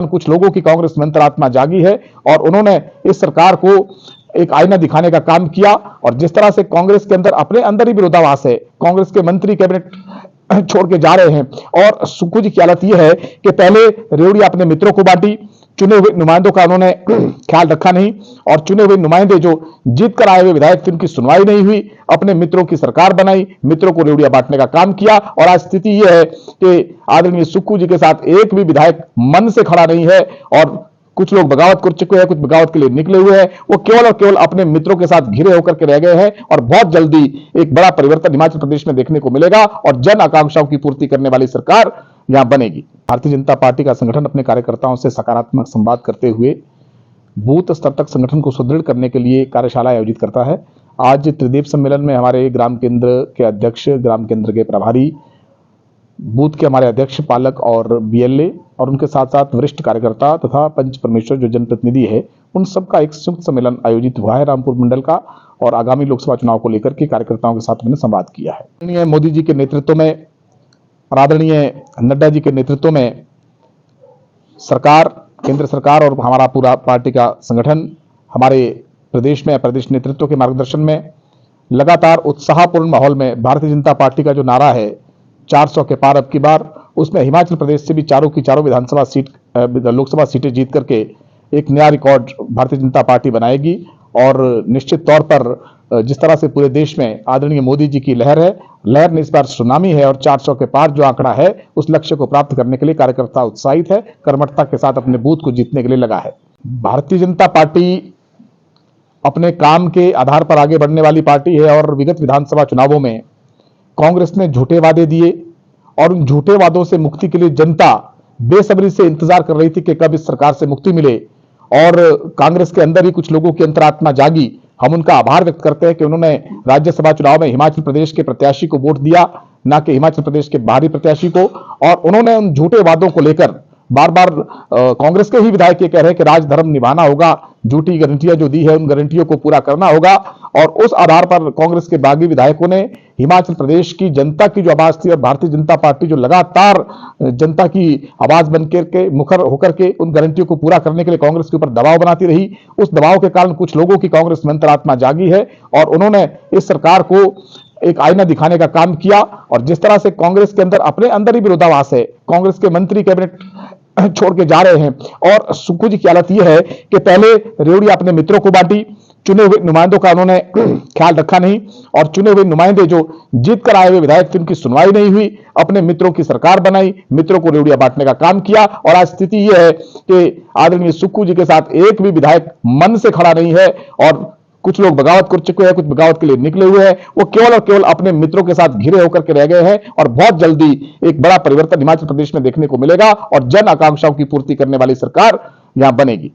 कुछ लोगों की कांग्रेस में अंतरात्मा जागी है और उन्होंने इस सरकार को एक आईना दिखाने का काम किया। और जिस तरह से कांग्रेस के अंदर अपने अंदर ही विरोधाभास है, कांग्रेस के मंत्री कैबिनेट छोड़ के जा रहे हैं और सुक्खू जी की हालत यह है कि पहले रेवड़िया अपने मित्रों को बांटी, चुने हुए नुमाइंदों का उन्होंने ख्याल रखा नहीं और चुने हुए नुमाइंदे जो जीत कर आए हुए विधायक थे उनकी सुनवाई नहीं हुई, अपने मित्रों की सरकार बनाई, मित्रों को रेवड़िया बांटने का काम किया। और आज स्थिति यह है कि आदरणीय सुक्खू जी के साथ एक भी विधायक मन से खड़ा नहीं है और कुछ लोग बगावत कर चुके हैं, कुछ बगावत के लिए निकले हुए हैं, वो केवल और केवल अपने मित्रों के साथ घिरे होकर के रह गए हैं। और बहुत जल्दी एक बड़ा परिवर्तन हिमाचल प्रदेश में देखने को मिलेगा और जन आकांक्षाओं की पूर्ति करने वाली सरकार यहां बनेगी। भारतीय जनता पार्टी का संगठन अपने कार्यकर्ताओं से सकारात्मक संवाद करते हुए बूथ स्तर तक संगठन को सुदृढ़ करने के लिए कार्यशाला आयोजित करता है। आज त्रिदेव सम्मेलन में हमारे ग्राम केंद्र के अध्यक्ष, ग्राम केंद्र के प्रभारी, बूथ के हमारे अध्यक्ष, पालक और बीएलए और उनके साथ साथ वरिष्ठ कार्यकर्ता तथा पंच परमेश्वर जो जनप्रतिनिधि है, उन सबका एक संयुक्त सम्मेलन आयोजित हुआ है रामपुर मंडल का। और आगामी लोकसभा चुनाव को लेकर के कार्यकर्ताओं के साथ मैंने संवाद किया है। आदरणीय मोदी जी के नेतृत्व में और आदरणीय नड्डा जी के नेतृत्व में सरकार, केंद्र सरकार और हमारा पूरा पार्टी का संगठन हमारे प्रदेश में, प्रदेश नेतृत्व के मार्गदर्शन में लगातार उत्साहपूर्ण माहौल में भारतीय जनता पार्टी का जो नारा है 400 के पार अब की बार, उसमें हिमाचल प्रदेश से भी चारों की चारों विधानसभा सीट, लोकसभा सीटें जीत करके एक नया रिकॉर्ड भारतीय जनता पार्टी बनाएगी। और निश्चित तौर पर जिस तरह से पूरे देश में आदरणीय मोदी जी की लहर है, लहर में इस बार सुनामी है और 400 के पार जो आंकड़ा है उस लक्ष्य को प्राप्त करने के लिए कार्यकर्ता उत्साहित है, कर्मठता के साथ अपने बूथ को जीतने के लिए लगा है। भारतीय जनता पार्टी अपने काम के आधार पर आगे बढ़ने वाली पार्टी है और विगत विधानसभा चुनावों में कांग्रेस ने झूठे वादे दिए और उन झूठे वादों से मुक्ति के लिए जनता बेसब्री से इंतजार कर रही थी कि कब इस सरकार से मुक्ति मिले। और कांग्रेस के अंदर ही कुछ लोगों की अंतरात्मा जागी। हम उनका आभार व्यक्त करते हैं कि उन्होंने राज्यसभा चुनाव में हिमाचल प्रदेश के प्रत्याशी को वोट दिया, न कि हिमाचल प्रदेश के बाहरी प्रत्याशी को। और उन्होंने उन झूठे वादों को लेकर बार बार कांग्रेस के ही विधायक ये कह रहे हैं कि राजधर्म निभाना होगा, झूठी गारंटियां जो दी है उन गारंटियों को पूरा करना होगा। और उस आधार पर कांग्रेस के बागी विधायकों ने हिमाचल प्रदेश की जनता की जो आवाज थी और भारतीय जनता पार्टी जो लगातार जनता की आवाज बनकर के मुखर होकर के उन गारंटियों को पूरा करने के लिए कांग्रेस के ऊपर दबाव बनाती रही, उस दबाव के कारण कुछ लोगों की कांग्रेस में अंतरात्मा जागी है और उन्होंने इस सरकार को एक आईना दिखाने का काम किया। और जिस तरह से कांग्रेस के अंदर अपने अंदर ही विरोधाभास है, कांग्रेस के मंत्री कैबिनेट छोड़ के जा रहे हैं और सुक्खू जी की हालत यह है कि पहले रेवड़िया अपने मित्रों को बांटी, चुने हुए नुमाइंदों का उन्होंने ख्याल रखा नहीं और चुने हुए नुमाइंदे जो जीत कर आए हुए विधायक थे उनकी सुनवाई नहीं हुई, अपने मित्रों की सरकार बनाई, मित्रों को रेवड़िया बांटने का काम किया। और आज स्थिति यह है कि आदरणीय सुक्खू जी के साथ एक भी विधायक मन से खड़ा नहीं है और कुछ लोग बगावत कर चुके हैं, कुछ बगावत के लिए निकले हुए हैं, वो केवल और केवल अपने मित्रों के साथ घिरे होकर के रह गए हैं। और बहुत जल्दी एक बड़ा परिवर्तन हिमाचल प्रदेश में देखने को मिलेगा और जन आकांक्षाओं की पूर्ति करने वाली सरकार यहां बनेगी।